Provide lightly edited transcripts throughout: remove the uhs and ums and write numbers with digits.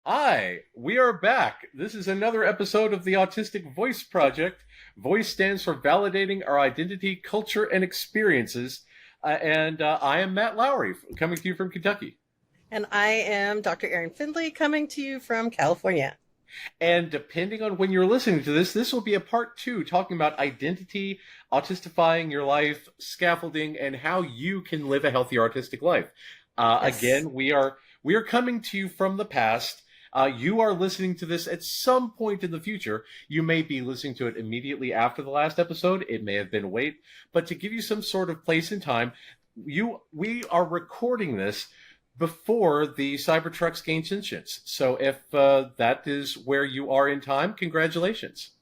Hi, we are back. This is another episode of the Autistic Voice Project. Voice stands for validating our identity, culture, and experiences. And I am Matt Lowry, coming to you from Kentucky. And I am Dr. Erin Findlay, coming to you from California. And depending on when you're listening to this will be a part two talking about identity, autistifying your life, scaffolding, and how you can live a healthy artistic life. Yes. Again, we are coming to you from the past. You are listening to this at some point in the future. You may be listening to it immediately after the last episode. It may have been wait, but to give you some sort of place and time, we are recording this before the Cybertrucks gain sentience. So if that is where you are in time, congratulations.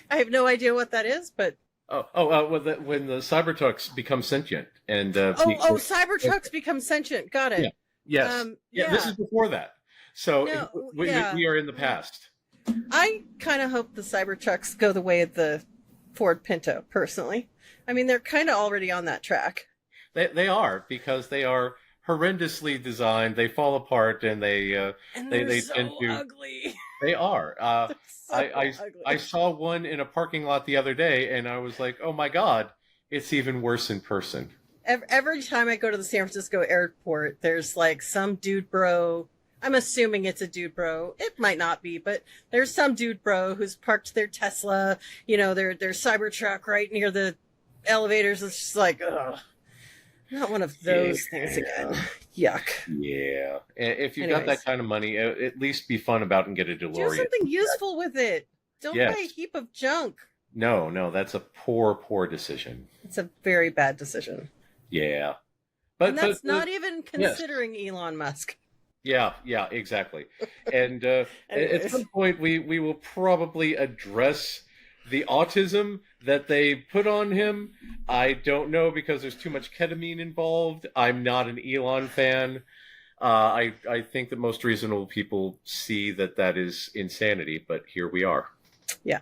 I have no idea what that is, but when the Cybertrucks become sentient and Cybertrucks become sentient. Got it. Yeah. Yes. Yeah. This is before that. So No, we are in the past. I kind of hope the Cybertrucks go the way of the Ford Pinto, personally. I mean, they're kind of already on that track. They are, because they are horrendously designed. They fall apart, and they're so tend to. ugly. They are. So I ugly. saw one in a parking lot the other day, and I was like, oh my god, it's even worse in person. Every time I go to the San Francisco airport, there's like some dude bro. I'm assuming it's a dude bro. It might not be, but there's some dude bro who's parked their Tesla, their Cybertruck right near the elevators. It's just like, ugh, not one of those things again. Yuck. Yeah. If you've got Anyways. that kind of money, at least be fun about and get a Do DeLorean. something useful with it. Don't Yes. buy a heap of junk. No, that's a poor decision. It's a very bad decision. Yeah. And that's not even considering Elon Musk. Yeah, exactly. And at Anyways. some point, we will probably address the autism that they put on him. I don't know, because there's too much ketamine involved. I'm not an Elon fan. I think that most reasonable people see that is insanity, but here we are. Yeah.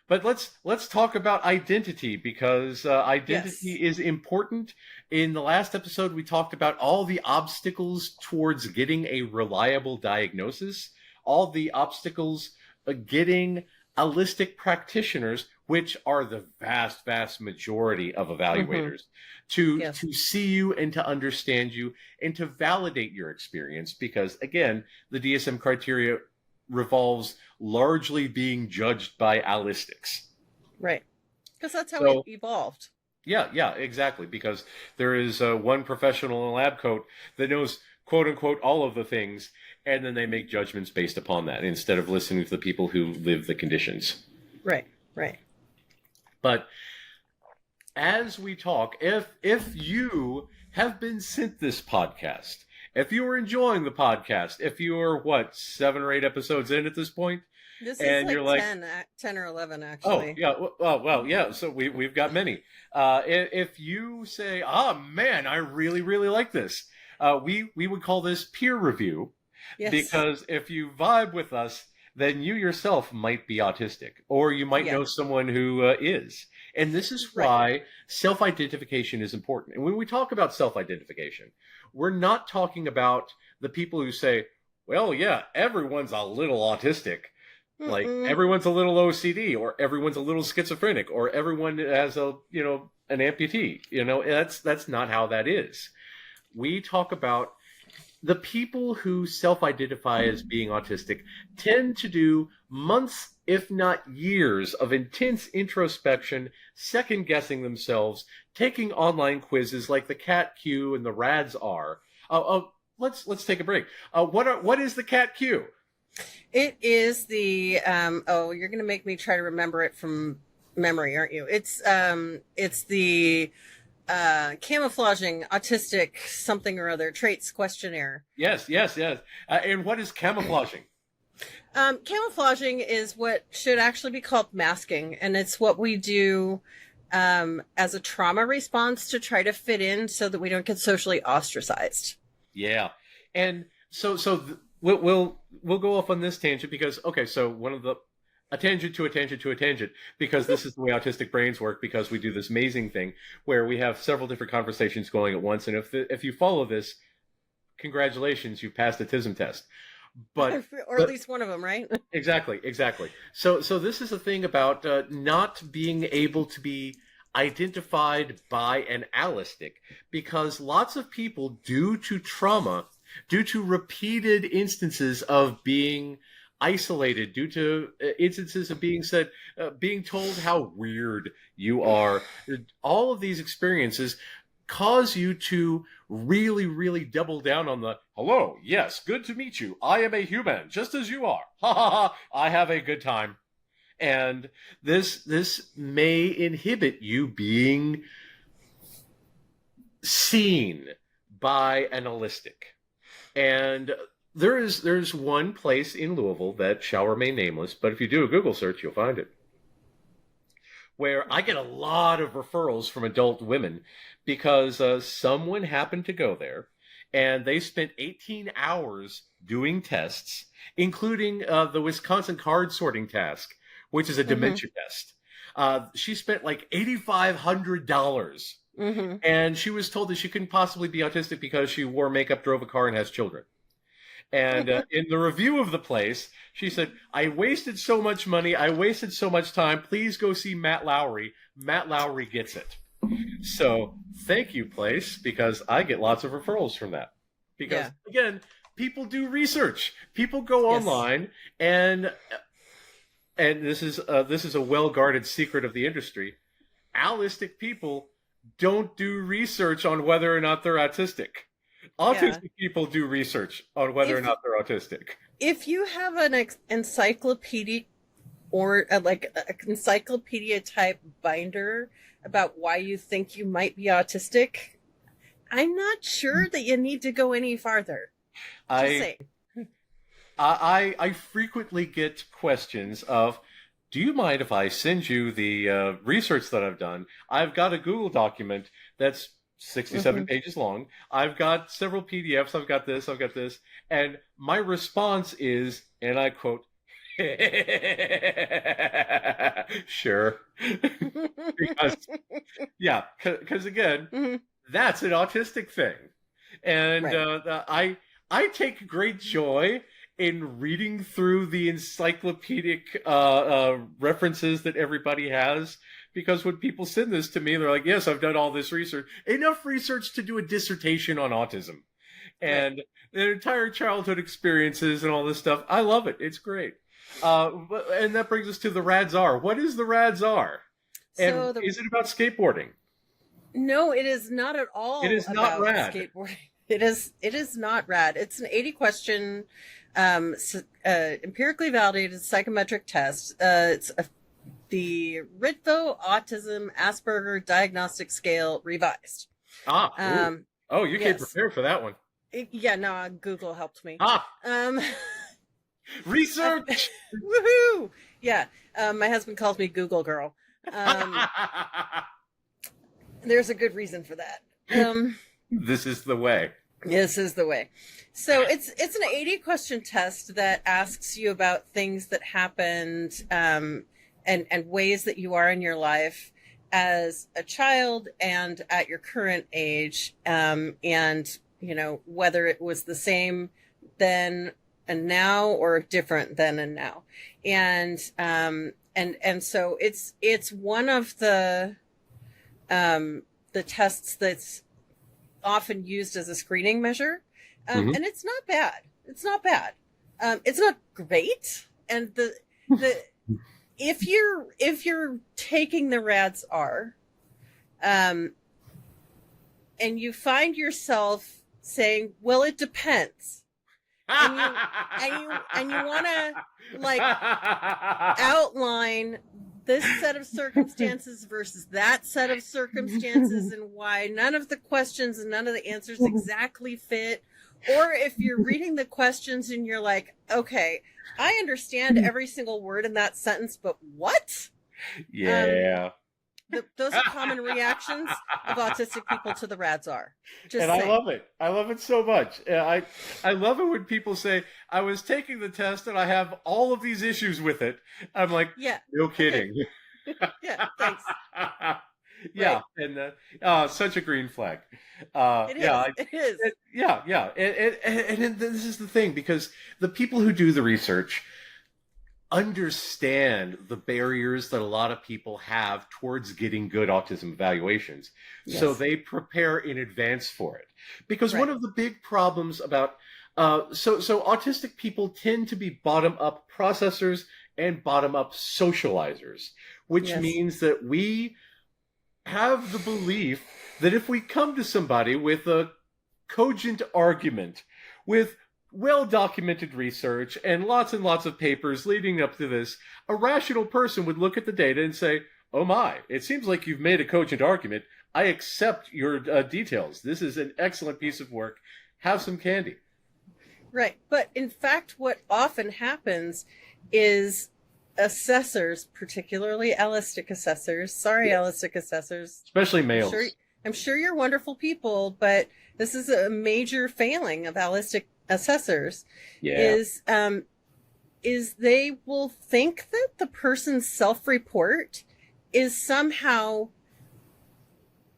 But let's talk about identity, because identity is important. In the last episode, we talked about all the obstacles towards getting a reliable diagnosis, all the obstacles getting allistic practitioners, which are the vast majority of evaluators, to see you and to understand you and to validate your experience. Because again, the DSM criteria revolves largely being judged by allistics. Right. Because that's how it evolved. Yeah, exactly. Because there is one professional in a lab coat that knows, quote unquote, all of the things, and then they make judgments based upon that instead of listening to the people who live the conditions. Right. But as we talk, if you have been sent this podcast, if you are enjoying the podcast, if you are, 7 or 8 episodes in at this point, This and is you're like like 10 or 11, actually. Oh, yeah. Well, yeah. So we've got many. If you say, man, I really like this, we would call this peer review. Yes. Because if you vibe with us, then you yourself might be autistic, or you might know someone who is. And this is why self-identification is important. And when we talk about self-identification, we're not talking about the people who say, well, yeah, everyone's a little autistic. Like everyone's a little OCD, or everyone's a little schizophrenic, or everyone has an amputee. That's not how that is. We talk about the people who self-identify as being autistic tend to do months, if not years, of intense introspection, second-guessing themselves, taking online quizzes like the CAT-Q and the RAADS-R. Let's take a break. What is the CAT-Q? It is the you're going to make me try to remember it from memory, aren't you? It's the camouflaging autistic something or other traits questionnaire. Yes. And what is camouflaging? Camouflaging is what should actually be called masking, and it's what we do as a trauma response to try to fit in so that we don't get socially ostracized. Yeah. And we'll go off on this tangent because, so one of the a tangent to a tangent to a tangent, because this is the way autistic brains work, because we do this amazing thing where we have several different conversations going at once. And if you follow this, congratulations, you passed the TISM test. But or at least one of them, right? exactly. So this is a thing about not being able to be identified by an allistic, because lots of people, due to trauma, due to repeated instances of being isolated, due to instances of being told how weird you are, all of these experiences cause you to really, really double down on the hello, yes, good to meet you. I am a human, just as you are. Ha ha ha. I have a good time. And this may inhibit you being seen by an allistic. And there's one place in Louisville that shall remain nameless, but if you do a Google search, you'll find it, where I get a lot of referrals from adult women because someone happened to go there and they spent 18 hours doing tests, including the Wisconsin card sorting task, which is a dementia test. She spent like $8,500, and she was told that she couldn't possibly be autistic because she wore makeup, drove a car, and has children. And in the review of the place, she said, I wasted so much money. I wasted so much time. Please go see Matt Lowry. Matt Lowry gets it. So thank you, place, because I get lots of referrals from that. Because, again, people do research. People go online, and this is a well-guarded secret of the industry. Allistic people don't do research on whether or not they're autistic. Autistic people do research on whether or not they're autistic. If you have an encyclopedia or like an encyclopedia type binder about why you think you might be autistic, I'm not sure that you need to go any farther. I frequently get questions of, do you mind if I send you the research that I've done? I've got a Google document that's 67 pages long. I've got several PDFs. I've got this. And my response is, and I quote, sure. Because again, that's an autistic thing. And I take great joy in reading through the encyclopedic references that everybody has. Because when people send this to me, they're like, yes, I've done all this research. Enough research to do a dissertation on autism. And their entire childhood experiences and all this stuff. I love it. It's great. And that brings us to the RAADS-R. What is the RAADS-R? And is it about skateboarding? No, it is not at all. It is not rad. Skateboarding. It is not rad. It's an 80-question, empirically validated psychometric test. It's the Ritvo Autism Asperger Diagnostic Scale revised. You came prepared for that one. Google helped me. Research! Woohoo! Yeah, my husband calls me Google girl. There's a good reason for that. This is the way. This is the way. So it's an 80-question test that asks you about things that happened, and ways that you are in your life as a child and at your current age, and whether it was the same then and now or different then and now, and so it's one of the tests that's often used as a screening measure, and it's not bad. It's not bad. It's not great, and the if you're taking the RAADS-R, and you find yourself saying, "Well, it depends," and you want to like outline this set of circumstances versus that set of circumstances and why none of the questions and none of the answers exactly fit, or if you're reading the questions and you're like, "Okay, I understand every single word in that sentence, but what?" Yeah. Those are common reactions of autistic people to the RAADS-R. I love it. I love it so much. I love it when people say, I was taking the test and I have all of these issues with it. I'm like, no kidding. Yeah, thanks. Yeah, Right. and such a green flag. It Yeah, is. It is. yeah, yeah, and this is the thing because the people who do the research understand the barriers that a lot of people have towards getting good autism evaluations. So Yes. they prepare in advance for it. Because one Right. of the big problems about so autistic people tend to be bottom up processors and bottom up socializers, which Yes. means that we have the belief that if we come to somebody with a cogent argument, with well documented research and lots of papers leading up to this, a rational person would look at the data and say, oh my, it seems like you've made a cogent argument. I accept your details. This is an excellent piece of work. Have some candy. Right. But in fact, what often happens is assessors, particularly allistic assessors, sorry, allistic assessors, Especially I'm males. sure, I'm sure you're wonderful people, but this is a major failing of allistic assessors Yeah. is they will think that the person's self-report is somehow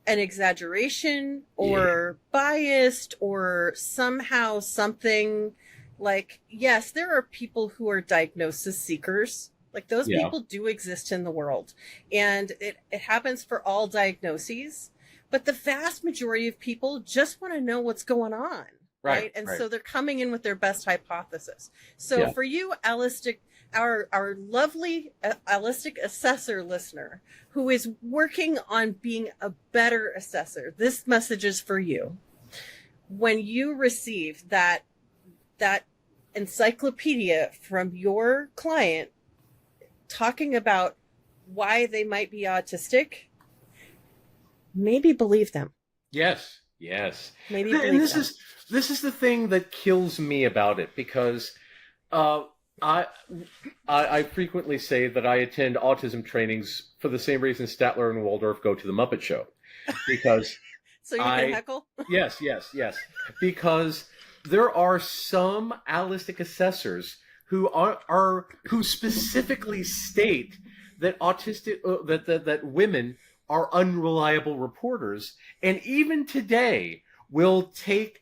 an exaggeration or biased or somehow something like, yes, there are people who are diagnosis seekers. Like those Yeah. people do exist in the world. And it happens for all diagnoses. But the vast majority of people just want to know what's going on. Right. And so they're coming in with their best hypothesis. So for you, allistic, our lovely allistic assessor listener who is working on being a better assessor, this message is for you. When you receive that encyclopedia from your client talking about why they might be autistic, maybe believe them. Yes. Yes. Maybe And believe them. This is the thing that kills me about it because I frequently say that I attend autism trainings for the same reason Statler and Waldorf go to the Muppet Show, because so you can heckle. Yes, because there are some allistic assessors who who specifically state that that women are unreliable reporters, and even today will take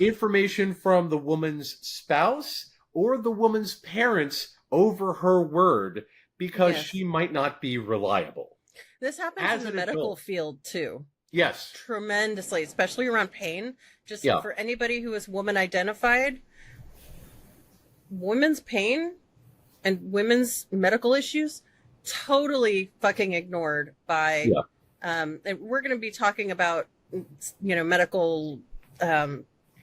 information from the woman's spouse or the woman's parents over her word because she might not be reliable. This happens in the medical field too. Yes. Tremendously, especially around pain. Just for anybody who is woman identified, women's pain and women's medical issues totally fucking ignored by and we're going to be talking about medical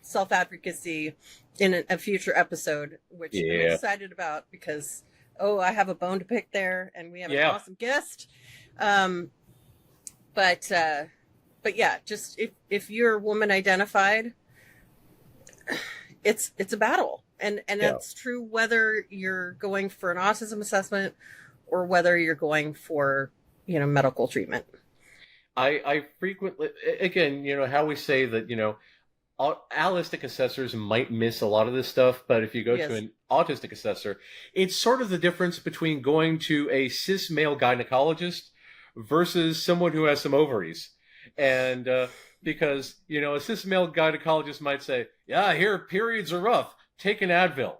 self-advocacy in a future episode, which I'm excited about because I have a bone to pick there and we have an awesome guest. But yeah, just if you're woman identified, it's a battle. And that's true whether you're going for an autism assessment or whether you're going for, medical treatment. I frequently, again, how we say that, allistic assessors might miss a lot of this stuff, but if you go to an autistic assessor, it's sort of the difference between going to a cis male gynecologist versus someone who has some ovaries. And because, a cis male gynecologist might say, yeah, I hear periods are rough, take an Advil.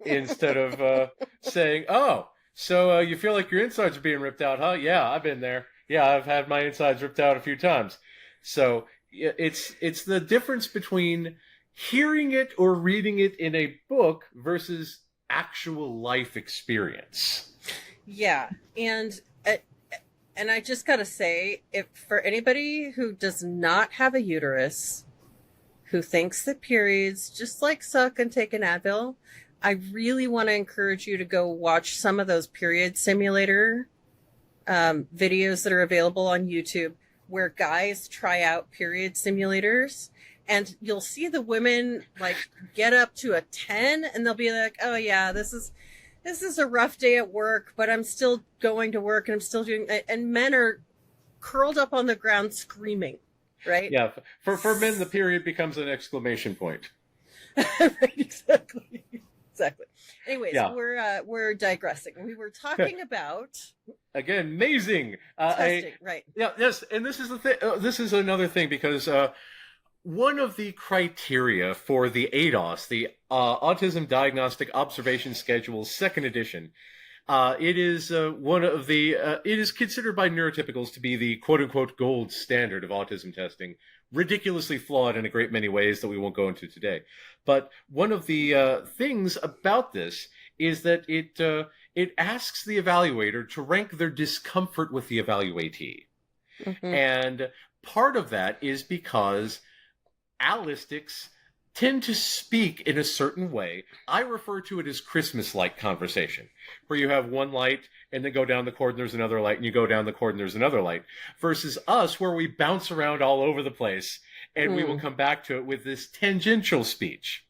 Instead of saying, oh, so you feel like your insides are being ripped out, huh? Yeah, I've been there. Yeah, I've had my insides ripped out a few times. So it's the difference between hearing it or reading it in a book versus actual life experience. Yeah, and I just gotta say, if for anybody who does not have a uterus, who thinks that periods just like suck and take an Advil, I really want to encourage you to go watch some of those period simulator videos that are available on YouTube where guys try out period simulators, and you'll see the women like get up to a 10 and they'll be like, oh yeah, this is a rough day at work, but I'm still going to work and I'm still doing, and men are curled up on the ground screaming, right? Yeah. For men, the period becomes an exclamation point. Right, exactly. exactly. Anyways, Yeah. we're digressing. We were talking about Again, amazing. testing, right? Yeah, yes, and this is the thing. This is another thing because one of the criteria for the ADOS, the Autism Diagnostic Observation Schedule, second edition, it is one of the. It is considered by neurotypicals to be the "quote unquote" gold standard of autism testing. Ridiculously flawed in a great many ways that we won't go into today. But one of the things about this is that it asks the evaluator to rank their discomfort with the evaluatee. Mm-hmm. And part of that is because allistics tend to speak in a certain way. I refer to it as Christmas-like conversation, where you have one light and then go down the chord and there's another light, and you go down the chord and there's another light, versus us where we bounce around all over the place and we will come back to it with this tangential speech.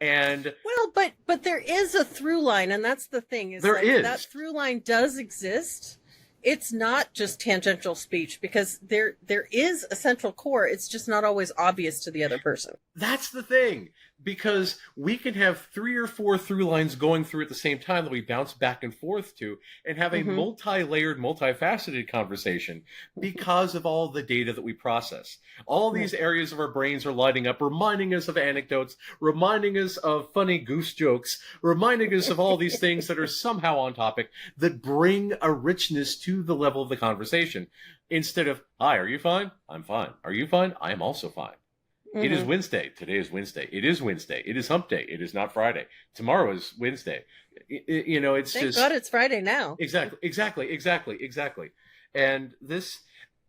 And well, but there is a through line, and that's the thing, is that through line does exist. It's not just tangential speech, because there is a central core. It's just not always obvious to the other person. That's the thing, because we can have 3 or 4 through lines going through at the same time that we bounce back and forth to and have a multi-layered, multifaceted conversation because of all the data that we process. All these areas of our brains are lighting up, reminding us of anecdotes, reminding us of funny goose jokes, reminding us of all these things that are somehow on topic that bring a richness to the level of the conversation. Instead of, hi, are you fine? I'm fine. Are you fine? I am also fine. It is Wednesday. Today is Wednesday. It is Wednesday. It is hump day. It is not Friday. Tomorrow is Wednesday. It's Thank just... God it's Friday now. Exactly. And this,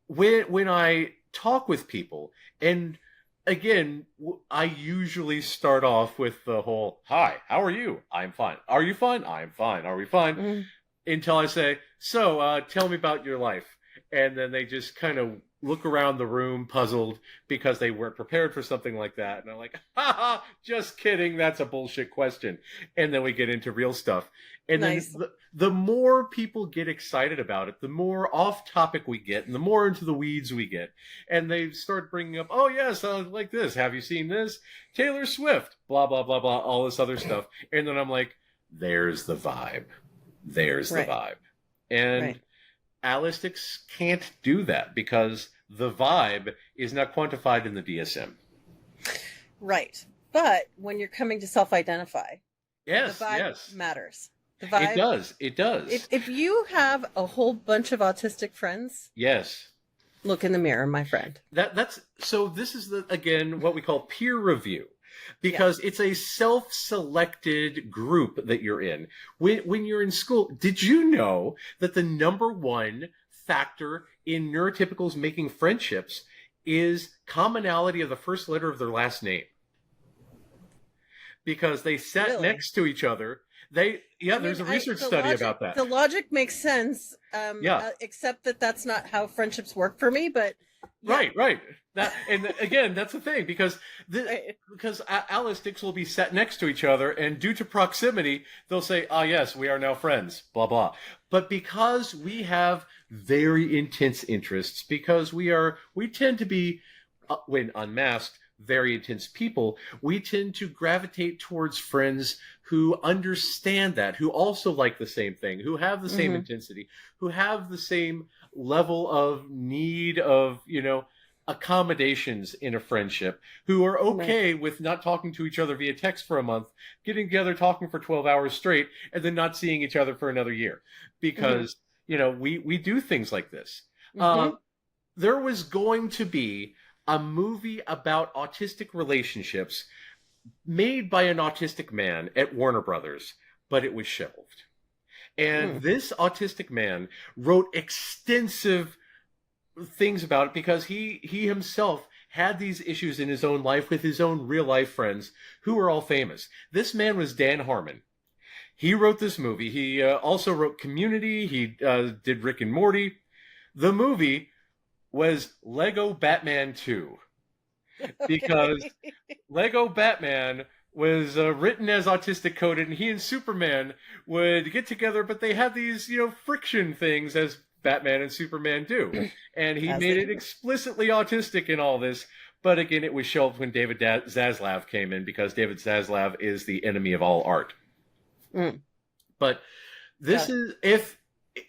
when I talk with people, and again, I usually start off with the whole, hi, how are you? I'm fine. Are you fine? I'm fine. Are we fine? Until I say, so tell me about your life. And then they just kind of look around the room puzzled because they weren't prepared for something like that. And I'm like, haha, just kidding. That's a bullshit question. And then we get into real stuff. And then the more people get excited about it, the more off topic we get and the more into the weeds we get. And they start bringing up, oh, yes, like this. Have you seen this? Taylor Swift, blah, blah, blah, blah, all this other stuff. And then I'm like, there's the vibe. There's the vibe. And allistics can't do that because the vibe is not quantified in the DSM. Right. But when you're coming to self-identify, the vibe matters. The vibe, It does. If you have a whole bunch of autistic friends, look in the mirror, my friend. So this is again what we call peer review. Because it's a self-selected group that you're in. When you're in school, did you know that the number one factor in neurotypicals making friendships is commonality of the first letter of their last name? Because they sat next to each other. There's a research study about that. The logic makes sense, except that that's not how friendships work for me, but... Yeah. Right. And again, that's the thing, because allistics will be sat next to each other, and due to proximity, they'll say, ah, yes, we are now friends, blah, blah. But because we have very intense interests, because we tend to be, when unmasked, very intense people, we tend to gravitate towards friends who understand that, who also like the same thing, who have the same intensity, who have the same level of need of, accommodations in a friendship, who are okay with not talking to each other via text for a month, getting together, talking for 12 hours straight, and then not seeing each other for another year. Because, we do things like this. There was going to be a movie about autistic relationships made by an autistic man at Warner Brothers, but it was shelved. And this autistic man wrote extensive things about it because he himself had these issues in his own life with his own real life friends who were all famous. This man was Dan Harmon. He wrote this movie. He also wrote Community. He did Rick and Morty. The movie was Lego Batman 2 because Lego Batman was written as autistic coded, and he and Superman would get together, but they had these, friction things as Batman and Superman do. And he made it explicitly autistic in all this. But again, it was shelved when David Zaslav came in, because David Zaslav is the enemy of all art. Mm. But this is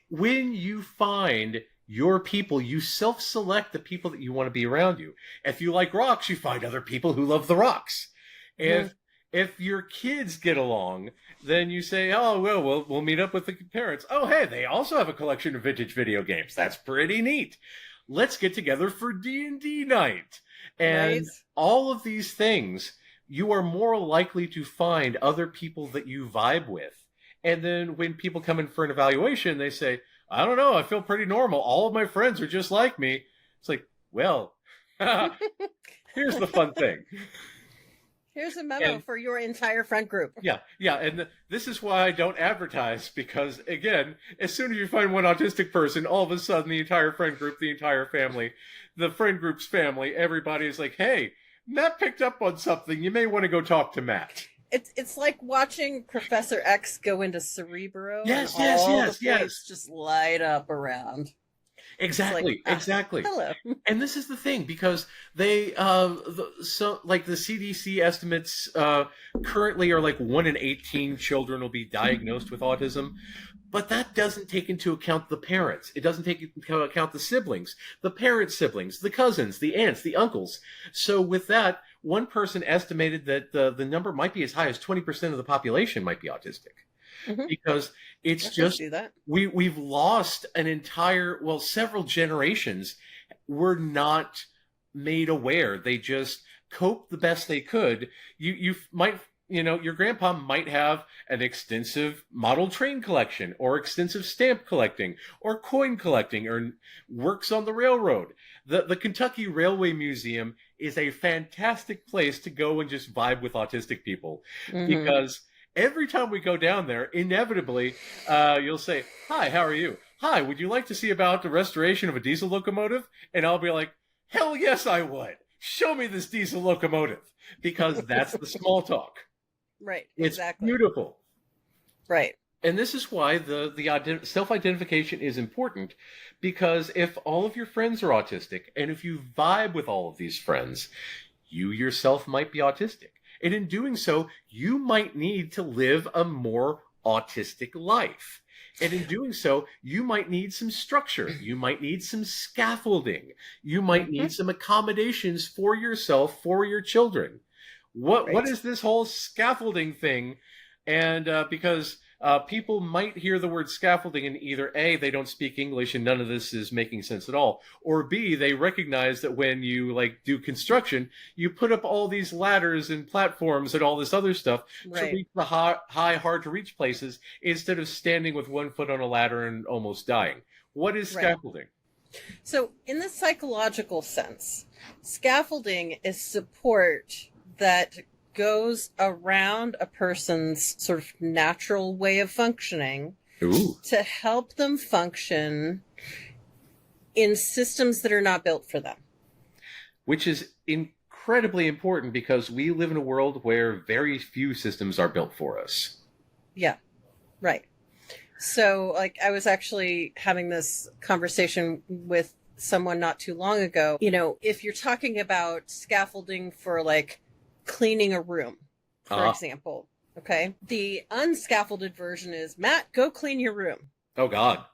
when you find your people, you self-select the people that you want to be around you. If you like rocks, you find other people who love the rocks. If your kids get along, then you say, "Oh, well, we'll meet up with the parents. Oh, hey, they also have a collection of vintage video games. That's pretty neat. Let's get together for D&D night." And all of these things, you are more likely to find other people that you vibe with. And then when people come in for an evaluation, they say, "I don't know, I feel pretty normal. All of my friends are just like me." It's like, well, here's the fun thing. Here's a memo for your entire friend group. Yeah. And this is why I don't advertise, because, again, as soon as you find one autistic person, all of a sudden the entire friend group, the entire family, the friend group's family, everybody is like, "Hey, Matt picked up on something. You may want to go talk to Matt." It's like watching Professor X go into Cerebro. Yes. Just light up around. Exactly. Hello. And this is the thing, because they, the CDC estimates currently are like 1 in 18 children will be diagnosed with autism. But that doesn't take into account the parents. It doesn't take into account the siblings, the parents' siblings, the cousins, the aunts, the uncles. So with that, one person estimated that the number might be as high as 20% of the population might be autistic. Because it's just, we've lost several generations were not made aware. They just coped the best they could. You might, your grandpa might have an extensive model train collection, or extensive stamp collecting, or coin collecting, or works on the railroad. The Kentucky Railway Museum is a fantastic place to go and just vibe with autistic people, because every time we go down there, inevitably, you'll say, "Hi, how are you? Hi, would you like to see about the restoration of a diesel locomotive?" And I'll be like, "Hell yes, I would. Show me this diesel locomotive," because that's the small talk. Right. It's beautiful. Right. And this is why the self-identification is important, because if all of your friends are autistic, and if you vibe with all of these friends, you yourself might be autistic. And in doing so, you might need to live a more autistic life. And in doing so, you might need some structure. You might need some scaffolding. You might need some accommodations for yourself, for your children. What is this whole scaffolding thing? And because people might hear the word scaffolding and either A, they don't speak English and none of this is making sense at all, or B, they recognize that when you do construction, you put up all these ladders and platforms and all this other stuff to reach the high, hard to reach places, instead of standing with 1 foot on a ladder and almost dying. What is scaffolding? So in the psychological sense, scaffolding is support that goes around a person's sort of natural way of functioning to help them function in systems that are not built for them. Which is incredibly important, because we live in a world where very few systems are built for us. Yeah, right. So, I was actually having this conversation with someone not too long ago. If you're talking about scaffolding for cleaning a room, for example, okay? The unscaffolded version is, "Matt, go clean your room." Oh, God.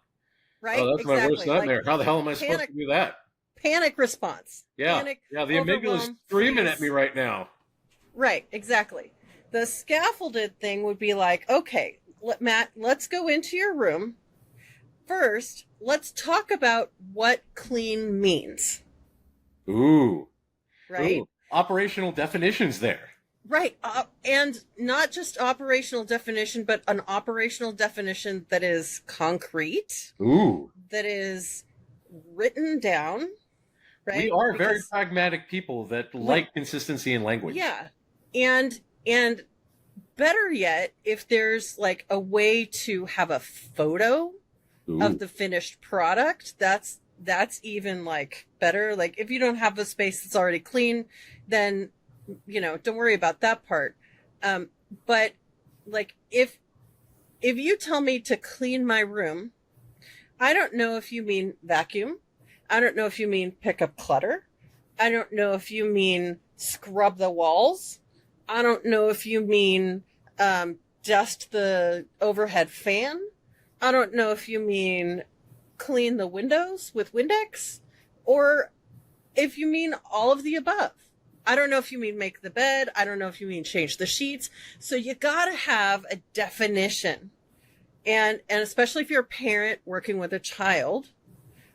Right? Oh, that's my worst nightmare. How the hell am I supposed to do that? Panic response. Yeah. The amygdala's screaming at me right now. Right, exactly. The scaffolded thing would be like, "Okay, Matt, let's go into your room. First, let's talk about what clean means." Ooh. Right? Ooh. Operational definitions there. Right. And not just operational definition, but an operational definition that is concrete. Ooh. That is written down. Right? We are very pragmatic people that like consistency in language. Yeah. And better yet, if there's a way to have a photo of the finished product, that's even better. If you don't have a space that's already clean, then don't worry about that part. But if you tell me to clean my room, I don't know if you mean vacuum. I don't know if you mean pick up clutter. I don't know if you mean scrub the walls. I don't know if you mean dust the overhead fan. I don't know if you mean clean the windows with Windex, or if you mean all of the above. I don't know if you mean make the bed. I don't know if you mean change the sheets. So you got to have a definition. And especially if you're a parent working with a child,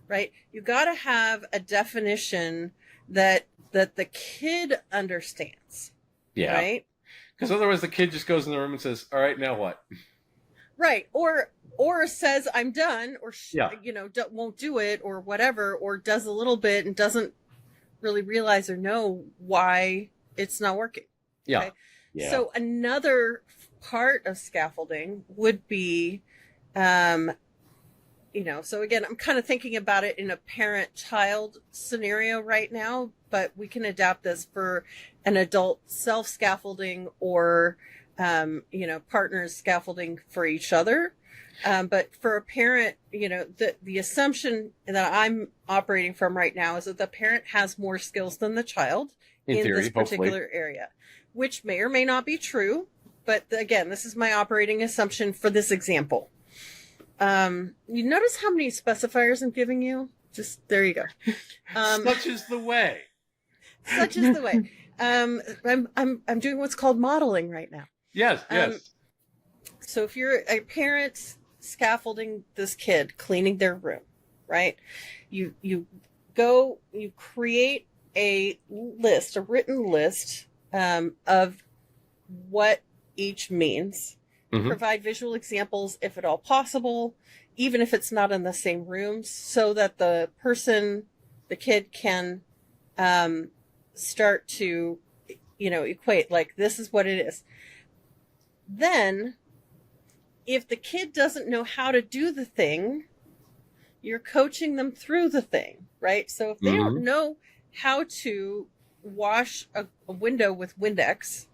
right? You got to have a definition that the kid understands. Yeah. Right? Because otherwise the kid just goes in the room and says, all right, now what? Right. Or says, I'm done, or, won't do it, or whatever, or does a little bit and doesn't really realize or know why it's not working. Yeah. Okay? Yeah. So another part of scaffolding would be, so again, I'm kind of thinking about it in a parent-child scenario right now, but we can adapt this for an adult self-scaffolding or, partners scaffolding for each other. But for a parent, the assumption that I'm operating from right now is that the parent has more skills than the child in theory, this particular hopefully. area, which may or may not be true. But again, this is my operating assumption for this example. You notice how many specifiers I'm giving you? Just there you go. Such is the way. Such is the way. I'm doing what's called modeling right now. Yes. So if you're a parent scaffolding this kid, cleaning their room, right? You create a written list of what each means. Mm-hmm. Provide visual examples if at all possible, even if it's not in the same rooms, so that the kid can start to, equate, like, this is what it is. Then, if the kid doesn't know how to do the thing, you're coaching them through the thing, right? So if they don't know how to wash a window with Windex,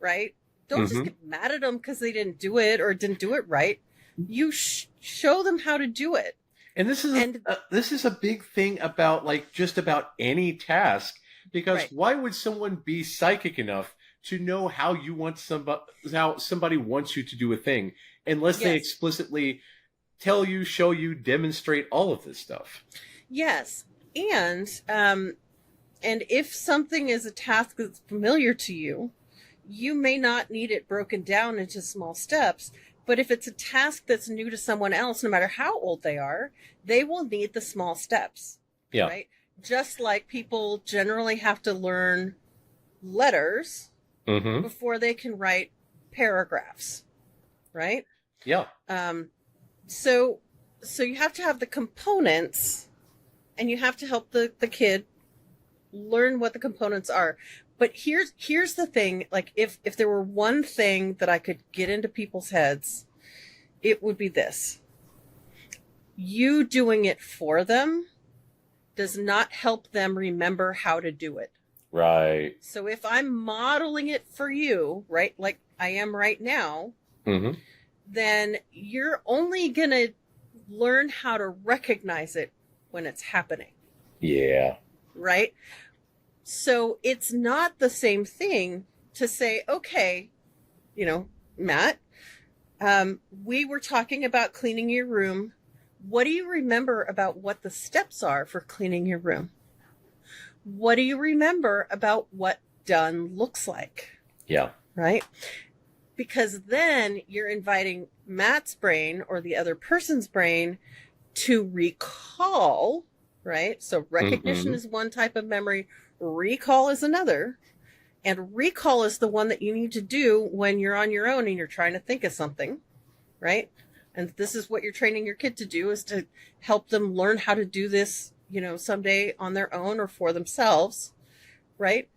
right? Don't just get mad at them because they didn't do it or didn't do it right. You show them how to do it. And this is a big thing about, like, just about any task, because why would someone be psychic enough to know how somebody wants you to do a thing unless they explicitly tell you, show you, demonstrate all of this stuff? Yes. And if something is a task that's familiar to you, you may not need it broken down into small steps. But if it's a task that's new to someone else, no matter how old they are, they will need the small steps. Yeah. Right? Just like people generally have to learn letters before they can write paragraphs. Right? Yeah. So you have to have the components, and you have to help the kid learn what the components are. But here's the thing, like, if there were one thing that I could get into people's heads, it would be this. You doing it for them does not help them remember how to do it. Right. So if I'm modeling it for you, right, like I am right now, then you're only going to learn how to recognize it when it's happening. Yeah. Right? So it's not the same thing to say, okay, Matt, we were talking about cleaning your room. What do you remember about what the steps are for cleaning your room? What do you remember about what done looks like? Yeah. Right? Because then you're inviting Matt's brain or the other person's brain to recall, right? So recognition is one type of memory. Recall is another. And recall is the one that you need to do when you're on your own and you're trying to think of something, right? And this is what you're training your kid to do, is to help them learn how to do this, someday on their own or for themselves, right?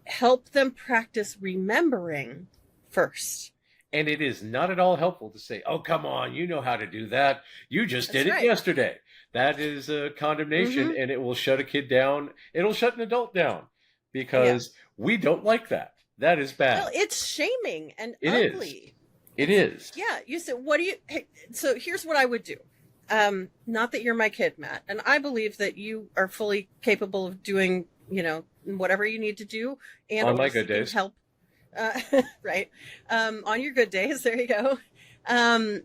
Help them practice remembering first. And it is not at all helpful to say, oh, come on, you know how to do that. You just did it yesterday. That is a condemnation, and it will shut a kid down. It'll shut an adult down, because we don't like that. That is bad. Well, it's shaming and ugly. It is. Yeah. You said, so here's what I would do. Not that you're my kid, Matt. And I believe that you are fully capable of doing, whatever you need to do. And on my good days. Help. Right. On your good days, there you go. Um,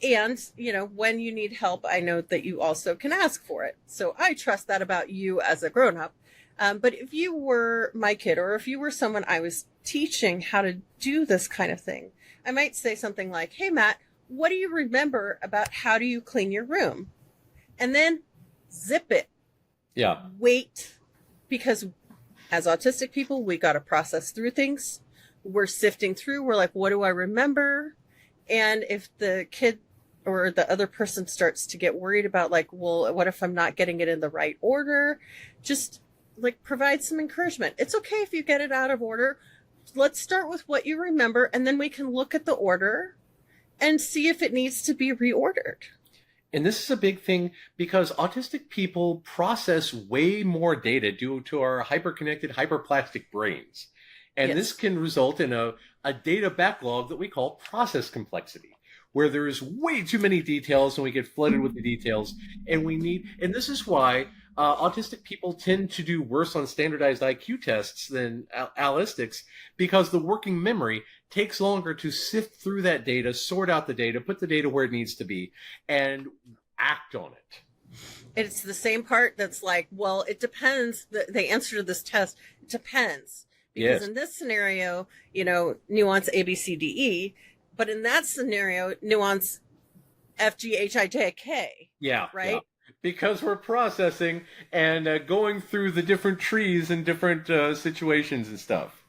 and, when you need help, I know that you also can ask for it. So I trust that about you as a grown up. But if you were my kid, or if you were someone I was teaching how to do this kind of thing, I might say something like, hey, Matt, what do you remember about how do you clean your room? And then zip it. Yeah. Wait, because as autistic people, we got to process through things. We're sifting through. We're like, what do I remember? And if the kid or the other person starts to get worried about, like, well, what if I'm not getting it in the right order? Just like provide some encouragement. It's okay if you get it out of order. Let's start with what you remember, and then we can look at the order and see if it needs to be reordered. And this is a big thing because autistic people process way more data due to our hyperconnected, hyperplastic brains. And Yes. this can result in a data backlog that we call process complexity, where there is way too many details and we get flooded with the details. And this is why autistic people tend to do worse on standardized IQ tests than allistics, because the working memory takes longer to sift through that data, sort out the data, put the data where it needs to be, and act on it. It's the same part that's like, well, it depends. The answer to this test, it depends. Because Yes. in this scenario, nuance A, B, C, D, E. But in that scenario, nuance F, G, H, I, J, K. Yeah. Right? Yeah. Because we're processing and going through the different trees and different situations and stuff.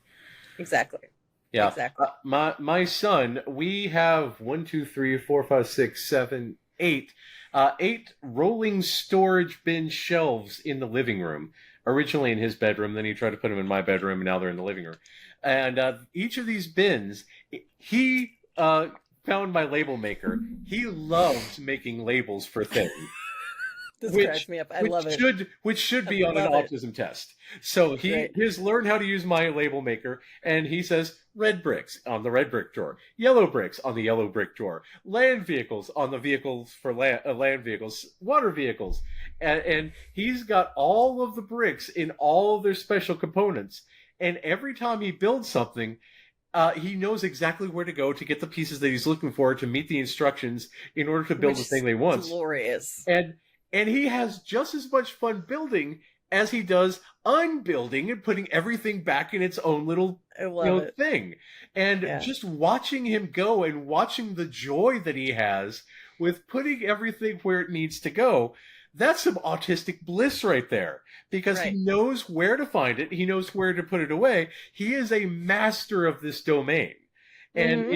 Exactly. Yeah. Exactly. My son, we have 1, 2, 3, 4, 5, 6, 7, 8, 8 rolling storage bin shelves in the living room. Originally in his bedroom, then he tried to put them in my bedroom, and now they're in the living room. And each of these bins, he found my label maker. He loved making labels for things. This cracks me up. I love it. Which should be on an autism test. So he's learned how to use my label maker, and he says red bricks on the red brick drawer, yellow bricks on the yellow brick drawer, land vehicles on the vehicles for land vehicles, water vehicles, and he's got all of the bricks in all of their special components. And every time he builds something, he knows exactly where to go to get the pieces that he's looking for to meet the instructions in order to build the thing they want. Glorious. And he has just as much fun building as he does unbuilding and putting everything back in its own little thing. And just watching him go and watching the joy that he has with putting everything where it needs to go, that's some autistic bliss right there. Because he knows where to find it. He knows where to put it away. He is a master of this domain. And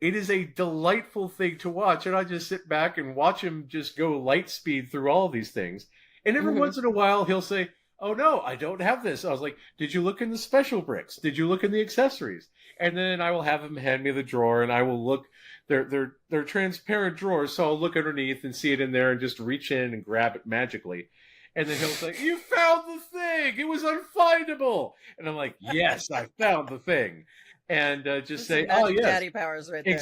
it is a delightful thing to watch. And I just sit back and watch him just go light speed through all these things. And every once in a while, he'll say, oh, no, I don't have this. I was like, did you look in the special bricks? Did you look in the accessories? And then I will have him hand me the drawer, and I will look. They're transparent drawers, so I'll look underneath and see it in there and just reach in and grab it magically. And then he'll say, you found the thing. It was unfindable. And I'm like, yes, I found the thing. And just say, oh, yes. Daddy powers right there.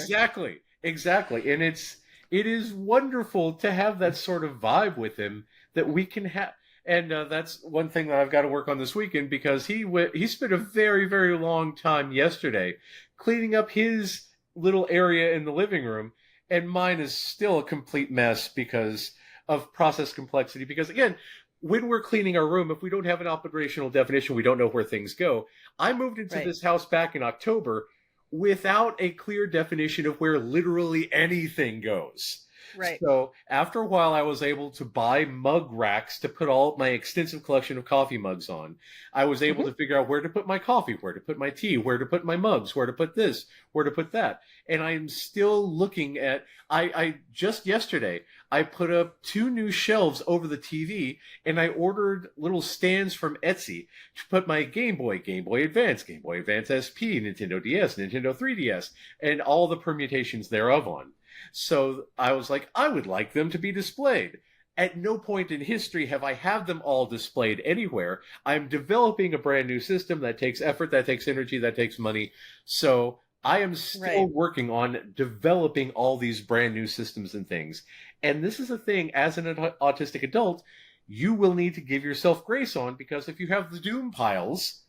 Exactly. And it is wonderful to have that sort of vibe with him that we can have. And that's one thing that I've got to work on this weekend, because he spent a very, very long time yesterday cleaning up his little area in the living room. And mine is still a complete mess because of process complexity. Because, again, when we're cleaning our room, if we don't have an operational definition, we don't know where things go. I moved into this house back in October without a clear definition of where literally anything goes. Right. So after a while, I was able to buy mug racks to put all my extensive collection of coffee mugs on. I was able to figure out where to put my coffee, where to put my tea, where to put my mugs, where to put this, where to put that. And I'm still looking at, I just yesterday, I put up 2 new shelves over the TV, and I ordered little stands from Etsy to put my Game Boy Advance, Game Boy Advance SP, Nintendo DS, Nintendo 3DS, and all the permutations thereof on. So I was like, I would like them to be displayed. At no point in history have I had them all displayed anywhere. I'm developing a brand new system that takes effort, that takes energy, that takes money. So I am still working on developing all these brand new systems and things. And this is a thing, as an autistic adult, you will need to give yourself grace on, because if you have the doom piles,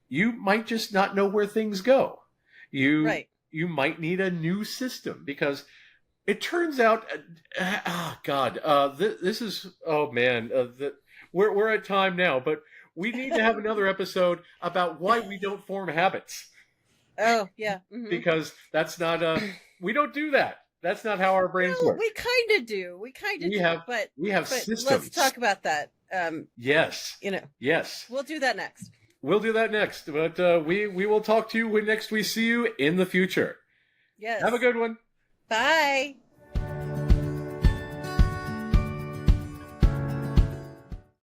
you might just not know where things go. Right. You might need a new system because it turns out, oh God, this is, oh man, we're at time now, but we need to have another episode about why we don't form habits. Oh, yeah. Because that's not, we don't do that. That's not how our brains work. We kind of do. We have systems. Let's talk about that. Yes. Yes. We'll do that next. We'll do that next. But we will talk to you when next we see you in the future. Yes. Have a good one. Bye.